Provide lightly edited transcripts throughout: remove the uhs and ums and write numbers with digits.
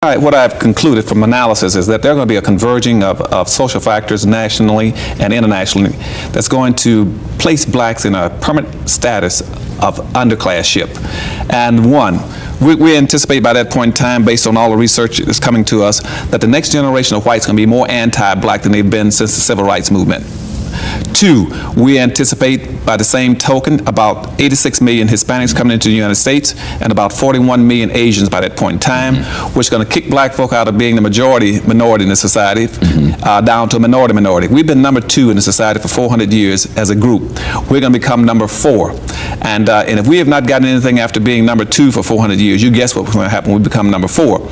What I've concluded from analysis is that there are going to be a converging of social factors nationally and internationally that's going to place blacks in a permanent status of underclasship. And one, we anticipate by that point in time, based on all the research that's coming to us, that the next generation of whites are going to be more anti-black than they've been since the civil rights movement. Two, we anticipate by the same token about 86 million Hispanics coming into the United States and about 41 million Asians by that point in time, which is going to kick black folk out of being the minority in the society down to a minority. We've been number 2 in the society for 400 years as a group. We're going to become number 4. And if we have not gotten anything after being number 2 for 400 years, you guess what's going to happen when we become number 4.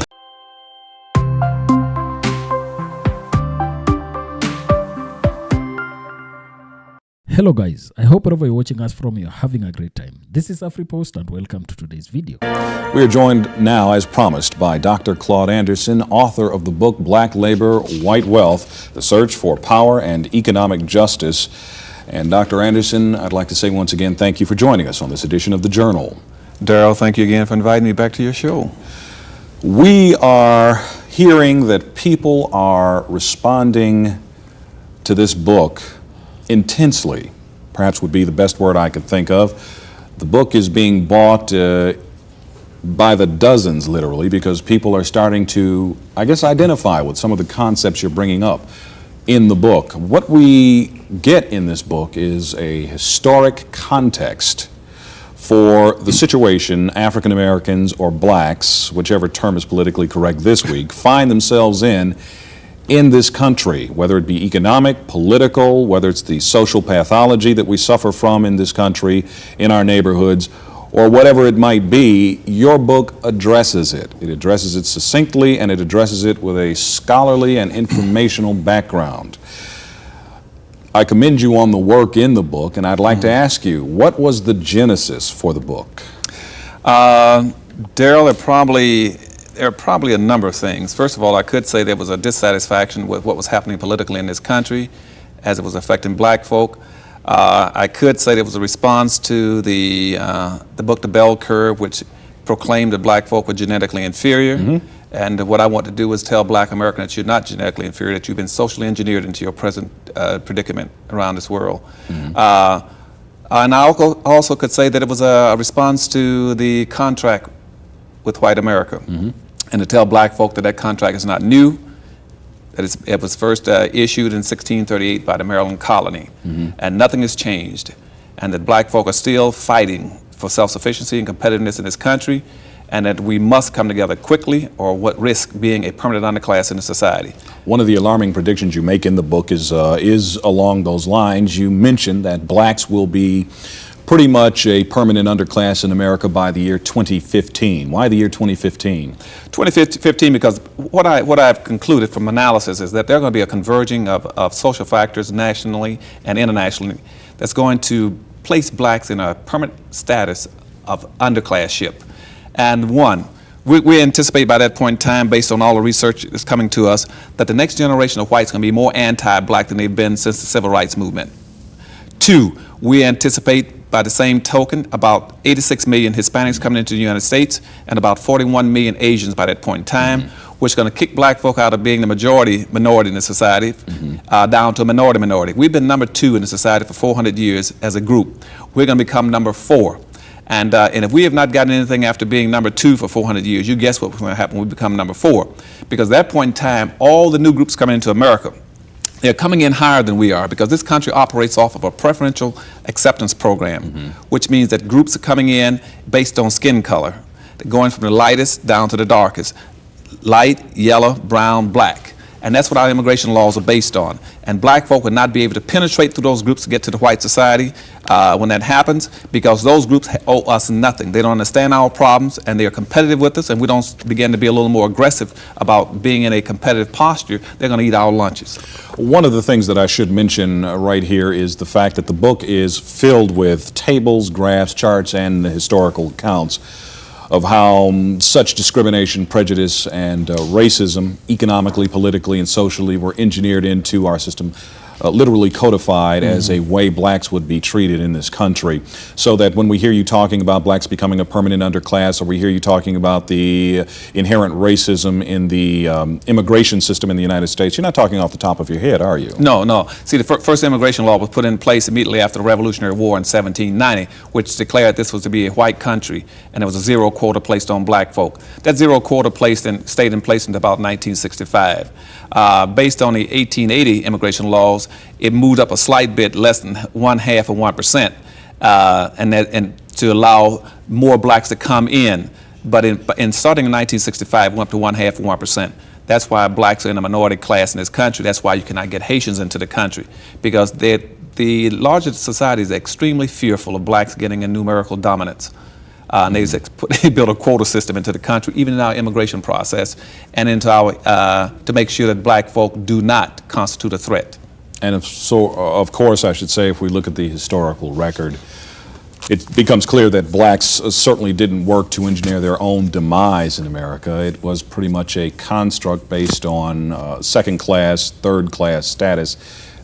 Hello guys, I hope wherever you're watching us from, you're having a great time. This is AfriPost and welcome to today's video. We are joined now, as promised, by Dr. Claud Anderson, author of the book Black Labor, White Wealth, The Search for Power and Economic Justice. And Dr. Anderson, I'd like to say once again thank you for joining us on this edition of The Journal. Daryl, thank you again for inviting me back to your show. We are hearing that people are responding to this book intensely, perhaps would be the best word I could think of. The book is being bought by the dozens, literally, because people are starting to, I guess, identify with some of the concepts you're bringing up in the book. What we get in this book is a historic context for the situation African Americans or blacks, whichever term is politically correct this week, find themselves in this country, whether it be economic, political, whether it's the social pathology that we suffer from in this country, in our neighborhoods, or whatever it might be. Your book addresses it. It addresses it succinctly, and it addresses it with a scholarly and informational background. I commend you on the work in the book, and I'd like to ask you, what was the genesis for the book? Daryl, there are probably a number of things. First of all, I could say there was a dissatisfaction with what was happening politically in this country as it was affecting black folk. I could say there was a response to the book The Bell Curve, which proclaimed that black folk were genetically inferior. And what I want to do is tell black Americans that you're not genetically inferior, that you've been socially engineered into your present predicament around this world. And I also could say that it was a response to the contract with white America. And to tell black folk that that contract is not new, that it was first issued in 1638 by the Maryland colony, and nothing has changed, and that black folk are still fighting for self-sufficiency and competitiveness in this country, and that we must come together quickly or what risk being a permanent underclass in the society. One of the alarming predictions you make in the book is along those lines. You mentioned that blacks will be pretty much a permanent underclass in America by the year 2015. Why the year 2015? 2015 because what I've concluded from analysis is that there are going to be a converging of social factors nationally and internationally that's going to place blacks in a permanent status of underclasship. And one, we anticipate by that point in time, based on all the research that's coming to us, that the next generation of whites are going to be more anti-black than they've been since the civil rights movement. Two, we anticipate by the same token about 86 million Hispanics coming into the United States and about 41 million Asians by that point in time, which is going to kick black folk out of being the minority in the society down to a minority. We've been number 2 in the society for 400 years as a group. We're going to become number 4. And if we have not gotten anything after being number 2 for 400 years, you guess what's going to happen when we become number 4. Because at that point in time, all the new groups coming into America, they're coming in higher than we are because this country operates off of a preferential acceptance program, which means that groups are coming in based on skin color. They're going from the lightest down to the darkest. Light, yellow, brown, black. And that's what our immigration laws are based on. And black folk would not be able to penetrate through those groups to get to the white society when that happens, because those groups owe us nothing. They don't understand our problems, and they are competitive with us, and we don't begin to be a little more aggressive about being in a competitive posture. They're going to eat our lunches. One of the things that I should mention right here is the fact that the book is filled with tables, graphs, charts, and historical accounts of how such discrimination, prejudice, and racism, economically, politically, and socially, were engineered into our system literally codified as a way blacks would be treated in this country. So that when we hear you talking about blacks becoming a permanent underclass, or we hear you talking about the inherent racism in the immigration system in the United States, you're not talking off the top of your head, are you? No, no. See, the first immigration law was put in place immediately after the Revolutionary War in 1790, which declared this was to be a white country, and there was a zero quota placed on black folk. That zero quota stayed in place until about 1965. Based on the 1880 immigration laws, it moved up a slight bit, less than 1/2 of 1%, and to allow more blacks to come in. But in starting in 1965, it went up to 1/2 of 1%. That's why blacks are in a minority class in this country. That's why you cannot get Haitians into the country, because the larger society is extremely fearful of blacks getting a numerical dominance. And they built a quota system into the country, even in our immigration process, and into our to make sure that black folk do not constitute a threat. And of course, I should say, if we look at the historical record, it becomes clear that blacks certainly didn't work to engineer their own demise in America. It was pretty much a construct based on second class, third class status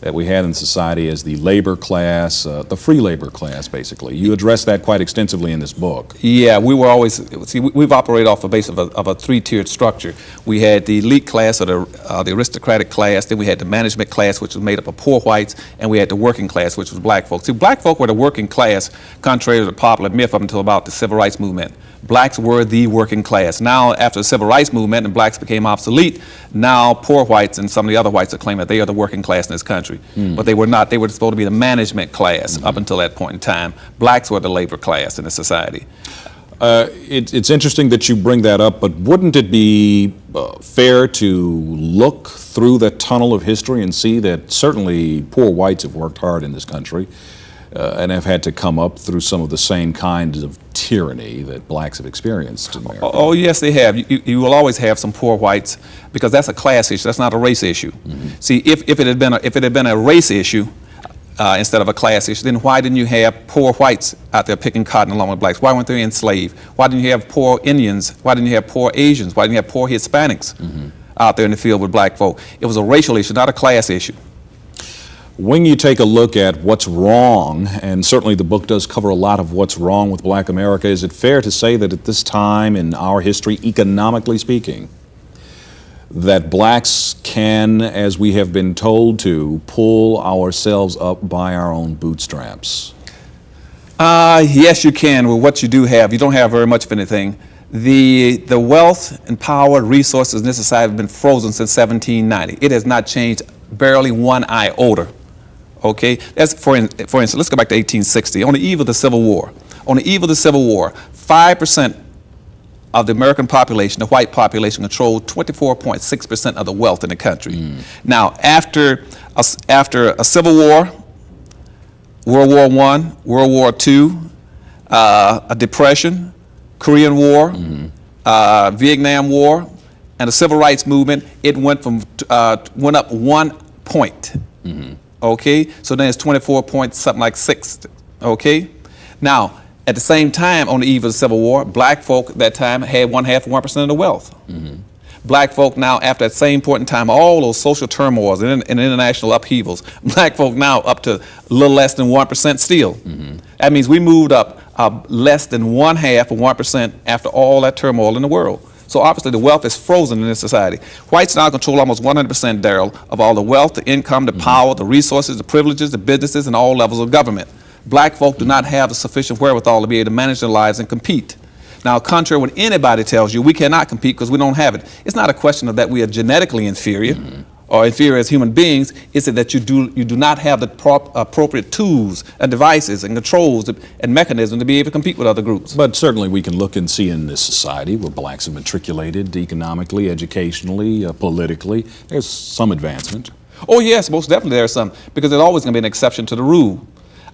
that we had in society as the labor class, the free labor class, basically. You address that quite extensively in this book. Yeah, we were always, see, we've operated off the base of a three-tiered structure. We had the elite class, or the aristocratic class, then we had the management class, which was made up of poor whites, and we had the working class, which was black folks. See, black folk were the working class, contrary to the popular myth up until about the Civil Rights Movement. Blacks were the working class. Now, after the Civil Rights Movement and blacks became obsolete, now poor whites and some of the other whites are claiming that they are the working class in this country. But they were not. They were supposed to be the management class up until that point in time. Blacks were the labor class in the society. It's interesting that you bring that up, but wouldn't it be fair to look through the tunnel of history and see that certainly poor whites have worked hard in this country and have had to come up through some of the same kinds of tyranny that blacks have experienced in America? Oh, yes, they have. You will always have some poor whites, because that's a class issue. That's not a race issue. See, if it had been a race issue instead of a class issue, then why didn't you have poor whites out there picking cotton along with blacks? Why weren't they enslaved? Why didn't you have poor Indians? Why didn't you have poor Asians? Why didn't you have poor Hispanics out there in the field with black folk? It was a racial issue, not a class issue. When you take a look at what's wrong, and certainly the book does cover a lot of what's wrong with black America, is it fair to say that at this time in our history, economically speaking, that blacks can, as we have been told to, pull ourselves up by our own bootstraps? Yes, you can. With what you do have, you don't have very much of anything. The wealth and power, resources in this society have been frozen since 1790. It has not changed barely one iota. Okay, that's for instance, let's go back to 1860. On the eve of the Civil War, 5% of the American population, the white population, controlled 24.6% of the wealth in the country. Now, after a Civil War, World War I, World War II, a Depression, Korean War, Vietnam War, and the Civil Rights Movement, it went up 1 point. Okay, so then it's 24 point something like 6. Okay, now at the same time, on the eve of the Civil War, black folk at that time had 1/2 of 1% of the wealth. Black folk now, after that same point in time, all those social turmoils and international upheavals, black folk now up to a little less than 1% still. That means we moved up less than 1/2 of 1% after all that turmoil in the world. So obviously the wealth is frozen in this society. Whites now control almost 100%, Daryl, of all the wealth, the income, the power, the resources, the privileges, the businesses, and all levels of government. Black folk do not have the sufficient wherewithal to be able to manage their lives and compete. Now, contrary to what anybody tells you, we cannot compete because we don't have it. It's not a question of that we are genetically inferior or inferior as human beings. It's that you do not have the appropriate tools and devices and controls and mechanisms to be able to compete with other groups. But certainly we can look and see in this society where blacks have matriculated economically, educationally, politically, there's some advancement. Oh yes, most definitely there's some, because there's always going to be an exception to the rule.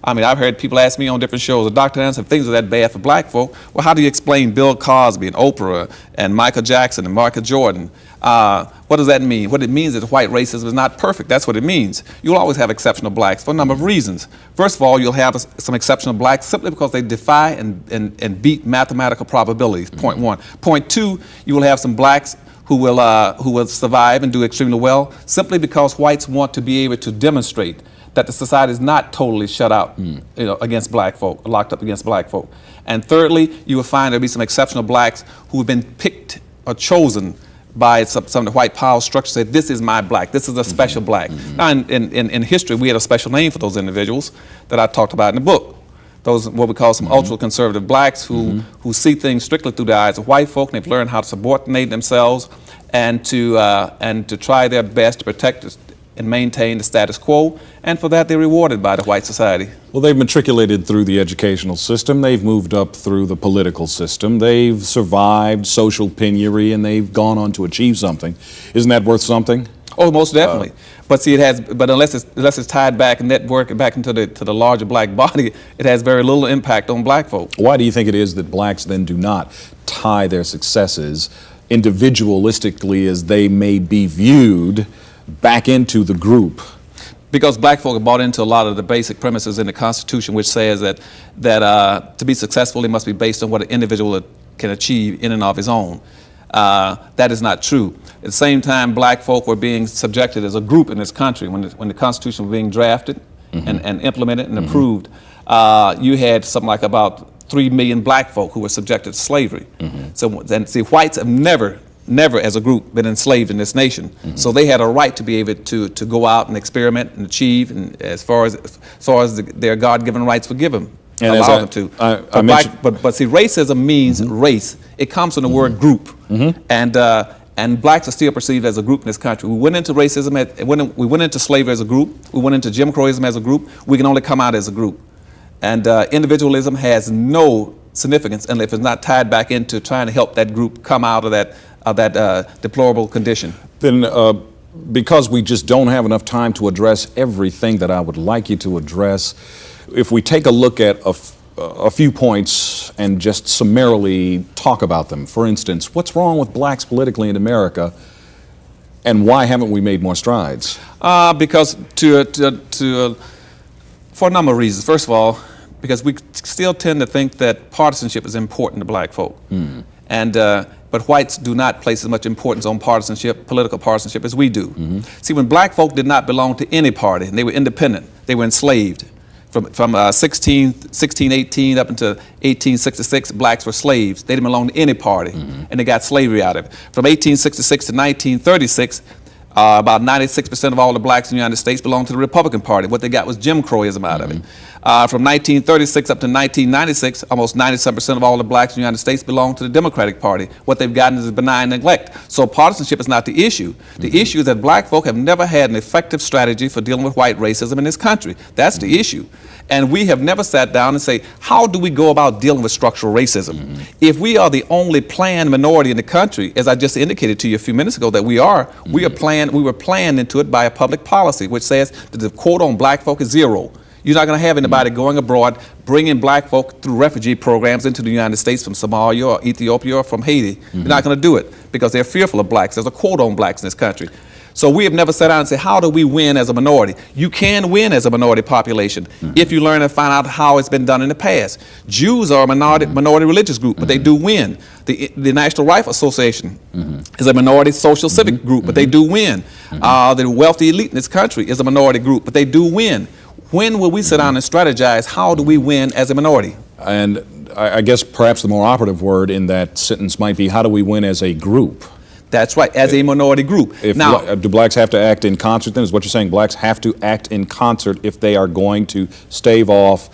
I mean, I've heard people ask me on different shows, Dr. Anderson, if things are that bad for black folk, well, how do you explain Bill Cosby and Oprah and Michael Jackson and Michael Jordan? What does that mean? What it means is white racism is not perfect. That's what it means. You'll always have exceptional blacks for a number of reasons. First of all, you'll have some exceptional blacks simply because they defy and beat mathematical probabilities, point one. Point two, you will have some blacks who will survive and do extremely well, simply because whites want to be able to demonstrate that the society is not totally shut out, against black folk, locked up against black folk. And thirdly, you will find there'll be some exceptional blacks who have been picked or chosen by some of the white power structures, say, this is my black, this is a special black. Now, in history, we had a special name for those individuals that I talked about in the book. Those what we call some ultra-conservative blacks who see things strictly through the eyes of white folk, and they've learned how to subordinate themselves and to try their best to protect and maintain the status quo, and for that they're rewarded by the white society. Well, they've matriculated through the educational system, they've moved up through the political system, they've survived social penury, and they've gone on to achieve something. Isn't that worth something? Oh, most definitely. But see, unless it's tied back and networked back into the larger black body, it has very little impact on black folk. Why do you think it is that blacks then do not tie their successes individualistically as they may be viewed back into the group? Because black folk have bought into a lot of the basic premises in the Constitution, which says that to be successful, it must be based on what an individual can achieve in and of his own. That is not true. At the same time, black folk were being subjected as a group in this country when the Constitution was being drafted and implemented and approved. You had something like about 3 million black folk who were subjected to slavery. So, and see, whites have never as a group been enslaved in this nation. So they had a right to be able to go out and experiment and achieve, and as far as their God-given rights were given. And allow them to. But see, racism means race. It comes from the word group, and blacks are still perceived as a group in this country. We went into racism, we went into slavery as a group. We went into Jim Crowism as a group. We can only come out as a group, and individualism has no significance unless if it's not tied back into trying to help that group come out of that deplorable condition. Then, because we just don't have enough time to address everything that I would like you to address, if we take a look at a few points and just summarily talk about them. For instance, what's wrong with blacks politically in America, and why haven't we made more strides? Because for a number of reasons. First of all, because we still tend to think that partisanship is important to black folk. But whites do not place as much importance on partisanship, political partisanship, as we do. See, when black folk did not belong to any party, and they were independent, they were enslaved. From 1618 up until 1866, blacks were slaves. They didn't belong to any party, and they got slavery out of it. From 1866 to 1936, about 96% of all the blacks in the United States belonged to the Republican Party. What they got was Jim Crowism out of it. From 1936 up to 1996, almost 97% of all the blacks in the United States belong to the Democratic Party. What they've gotten is benign neglect. So partisanship is not the issue. The issue is that black folk have never had an effective strategy for dealing with white racism in this country. That's the issue. And we have never sat down and say, how do we go about dealing with structural racism? If we are the only planned minority in the country, as I just indicated to you a few minutes ago that we were planned into it by a public policy which says that the quota on black folk is 0. You're not going to have anybody going abroad, bringing black folk through refugee programs into the United States from Somalia or Ethiopia or from Haiti. You're not going to do it because they're fearful of blacks. There's a quota on blacks in this country. So we have never sat down and said, how do we win as a minority? You can win as a minority population if you learn and find out how it's been done in the past. Jews are a minority religious group, but they do win. The National Rifle Association is a minority social civic group, but they do win. The wealthy elite in this country is a minority group, but they do win. When will we sit down and strategize, how do we win as a minority? And I guess perhaps the more operative word in that sentence might be, how do we win as a group? That's right, as a minority group. Now, do blacks have to act in concert then? Is what you're saying, blacks have to act in concert if they are going to stave off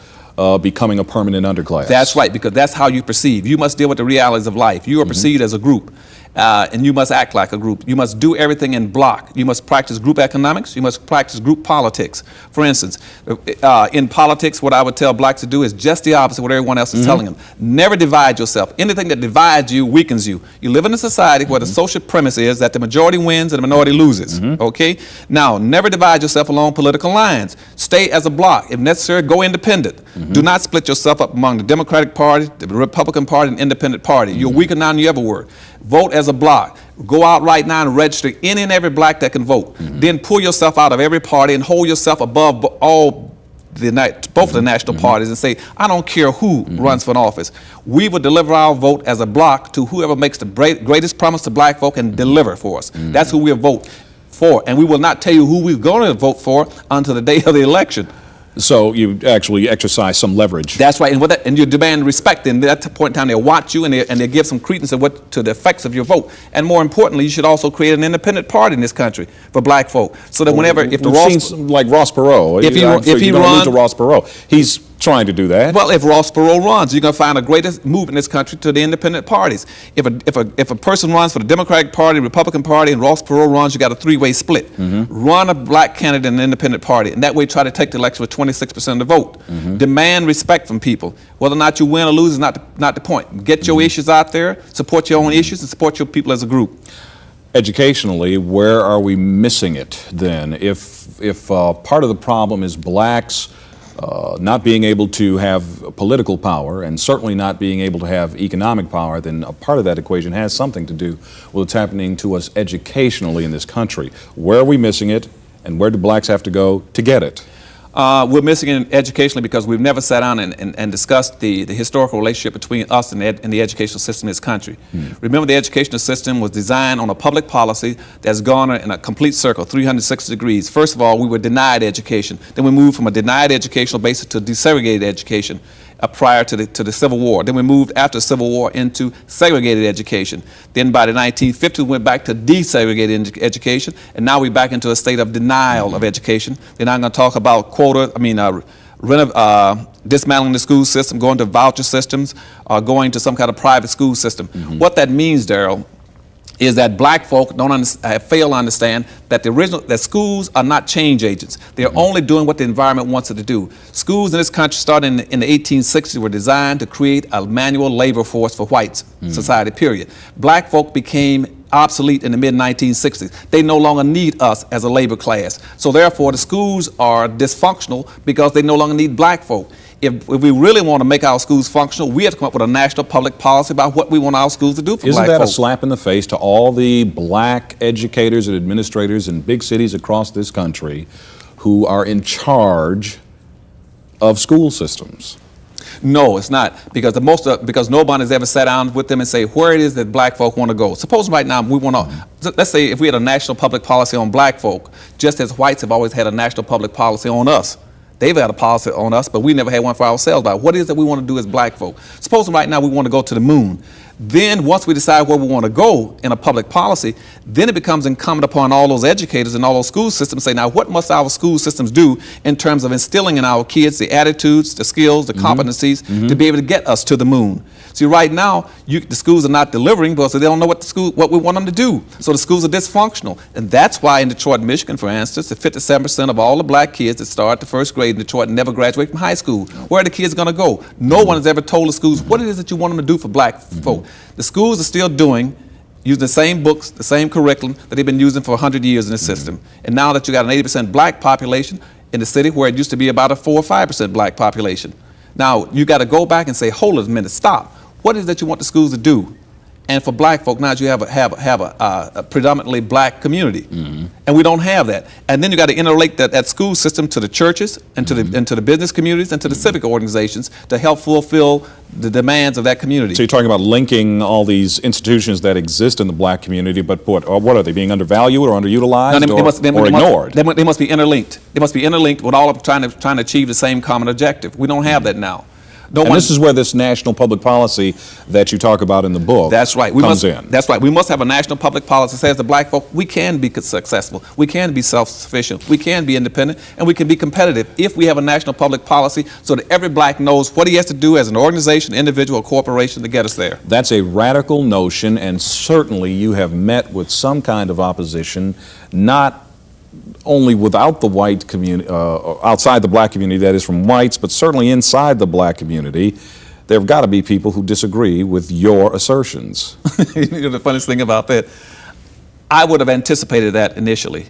becoming a permanent underclass? That's right, because that's how you perceive. You must deal with the realities of life. You are perceived as a group. And you must act like a group. You must do everything in block. You must practice group economics. You must practice group politics. For instance, in politics, what I would tell blacks to do is just the opposite of what everyone else is telling them. Never divide yourself. Anything that divides you weakens you. You live in a society where the social premise is that the majority wins and the minority loses. Okay? Now, never divide yourself along political lines. Stay as a block. If necessary, go independent. Do not split yourself up among the Democratic Party, the Republican Party, and Independent Party. You're weaker now than you ever were. Vote as a block. Go out right now and register any and every black that can vote. Then pull yourself out of every party and hold yourself above all both of the national parties and say, I don't care who runs for an office. We will deliver our vote as a block to whoever makes the greatest promise to black folk and deliver for us. That's who we'll vote for. And we will not tell you who we're going to vote for until the day of the election. So you actually exercise some leverage. That's right, and you demand respect. And at that point in time, they'll watch you and they give some credence to the effects of your vote. And more importantly, you should also create an independent party in this country for black folk, so that whenever if the We've seen like Ross Perot, if he runs runs to Ross Perot, he's trying to do that. Well, if Ross Perot runs, you're going to find a greatest move in this country to the independent parties. If a person runs for the Democratic Party, Republican Party, and Ross Perot runs, you got a three-way split. Run a black candidate in an independent party, and that way try to take the election with 26% of the vote. Demand respect from people. Whether or not you win or lose is not the point. Get your issues out there, support your own issues, and support your people as a group. Educationally, where are we missing it then? If part of the problem is blacks not being able to have political power and certainly not being able to have economic power, then a part of that equation has something to do with what's happening to us educationally in this country. Where are we missing it, and where do blacks have to go to get it? We're missing it educationally because we've never sat down and discussed the historical relationship between us and the educational system in this country. Remember, the educational system was designed on a public policy that's gone in a complete circle, 360 degrees. First of all, we were denied education. Then we moved from a denied educational basis to desegregated education prior to the Civil War. Then we moved after the Civil War into segregated education. Then by the 1950s, we went back to desegregated education, and now we're back into a state of denial of education. Then I'm going to talk about dismantling the school system, going to voucher systems, or going to some kind of private school system. What that means, Daryl, is that black folk fail to understand that that schools are not change agents. They're only doing what the environment wants it to do. Schools in this country, starting in the 1860s, were designed to create a manual labor force for white society, period. Black folk became obsolete in the mid-1960s. They no longer need us as a labor class. So therefore, the schools are dysfunctional because they no longer need black folk. If we really want to make our schools functional, we have to come up with a national public policy about what we want our schools to do for black folk. Isn't that a slap in the face to all the black educators and administrators in big cities across this country who are in charge of school systems? No, it's not, because because nobody's ever sat down with them and say where it is that black folk want to go. Suppose right now we want to, let's say if we had a national public policy on black folk, just as whites have always had a national public policy on us. They've had a policy on us, but we never had one for ourselves about what it is that we want to do as black folk. Suppose right now we want to go to the moon. Then once we decide where we want to go in a public policy, then it becomes incumbent upon all those educators and all those school systems to say, now what must our school systems do in terms of instilling in our kids the attitudes, the skills, the competencies to be able to get us to the moon. See, right now, the schools are not delivering because they don't know what we want them to do. So the schools are dysfunctional. And that's why in Detroit, Michigan, for instance, 57% of all the black kids that start the first grade in Detroit never graduate from high school. Where are the kids going to go? No one has ever told the schools what it is that you want them to do for black folk. The schools are still using the same books, the same curriculum that they've been using for 100 years in the system. And now that you got an 80% black population in the city where it used to be about a 4 or 5% black population. Now, you got to go back and say, hold it a minute, stop. What is it that you want the schools to do? And for black folk, now you have a predominantly black community, and we don't have that. And then you got to interlink that school system to the churches and to the business communities and to the civic organizations to help fulfill the demands of that community. So you're talking about linking all these institutions that exist in the black community, but what are they, being undervalued or underutilized or ignored? They must be interlinked. They must be interlinked with all of them trying to achieve the same common objective. We don't have that now. And this is where this national public policy that you talk about in the book comes in. That's right. We must have a national public policy that says to black folk, we can be successful, we can be self-sufficient, we can be independent, and we can be competitive if we have a national public policy so that every black knows what he has to do as an organization, individual, or corporation to get us there. That's a radical notion, and certainly you have met with some kind of opposition, not only without the white community, outside the black community, that is from whites, but certainly inside the black community, there have got to be people who disagree with your assertions. You know, the funniest thing about that, I would have anticipated that initially,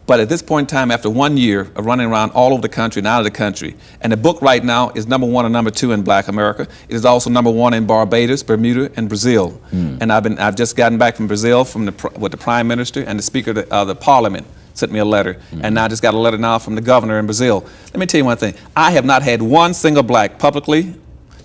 but at this point in time, after 1 year of running around all over the country and out of the country, and the book right now is #1 and #2 in Black America. It is also #1 in Barbados, Bermuda, and Brazil. And I've just gotten back from Brazil with the Prime Minister and the Speaker of the Parliament sent me a letter. And now I just got a letter now from the governor in Brazil. Let me tell you one thing. I have not had one single black publicly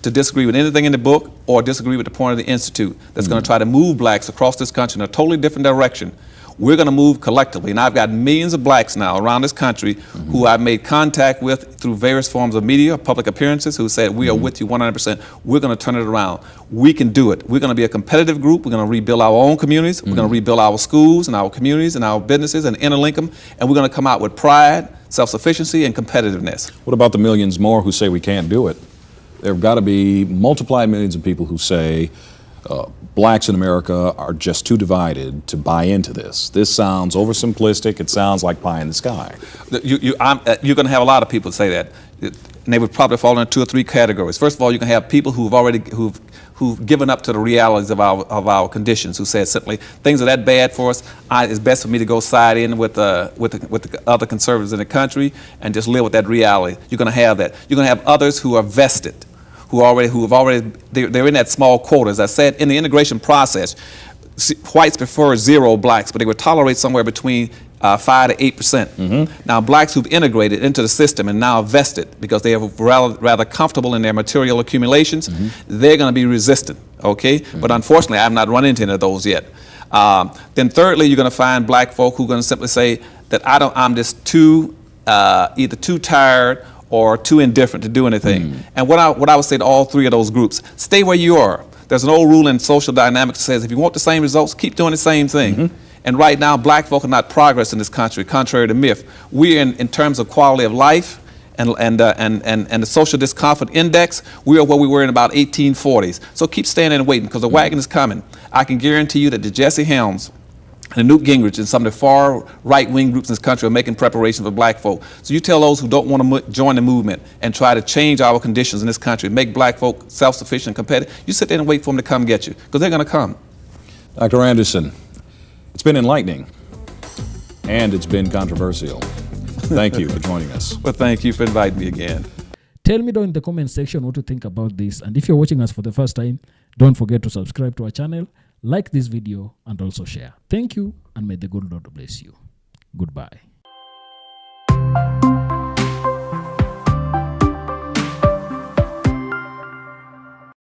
to disagree with anything in the book or disagree with the point of the Institute that's going to try to move blacks across this country in a totally different direction. We're going to move collectively. And I've got millions of blacks now around this country who I've made contact with through various forms of media, public appearances, who said, we are with you 100%. We're going to turn it around. We can do it. We're going to be a competitive group. We're going to rebuild our own communities. We're going to rebuild our schools and our communities and our businesses and interlink them. And we're going to come out with pride, self-sufficiency, and competitiveness. What about the millions more who say we can't do it? There have got to be multiplied millions of people who say blacks in America are just too divided to buy into this. This sounds oversimplistic. It sounds like pie in the sky. You're going to have a lot of people say that. And they would probably fall into 2 or 3 categories. First of all, you can have people who've given up to the realities of our conditions, who said simply, things are that bad for us, it's best for me to go side in with the other conservatives in the country and just live with that reality. You're going to have that. You're going to have others who are vested, they're in that small quota. As I said, in the integration process, whites prefer 0 blacks, but they would tolerate somewhere between 5 to 8%. Now, blacks who've integrated into the system and now vested because they are rather comfortable in their material accumulations, they're going to be resistant, okay? But unfortunately, I have not run into any of those yet. Then thirdly, you're going to find black folk who are going to simply say that I'm just either too tired or too indifferent to do anything. And what I would say to all 3 of those groups, stay where you are. There's an old rule in social dynamics that says if you want the same results, keep doing the same thing. And right now, black folk are not progress in this country, contrary to myth. We, in terms of quality of life and the social discomfort index, we are where we were in about 1840s. So keep standing and waiting, because the wagon is coming. I can guarantee you that the Jesse Helms and Newt Gingrich and some of the far right-wing groups in this country are making preparations for black folk. So you tell those who don't want to join the movement and try to change our conditions in this country, make black folk self-sufficient and competitive, you sit there and wait for them to come get you, because they're going to come. Dr. Anderson, it's been enlightening, and it's been controversial. Thank you for joining us. Well, thank you for inviting me again. Tell me down in the comment section what you think about this. And if you're watching us for the first time, don't forget to subscribe to our channel, like this video, and also share. Thank you, and may the good Lord bless you. Goodbye.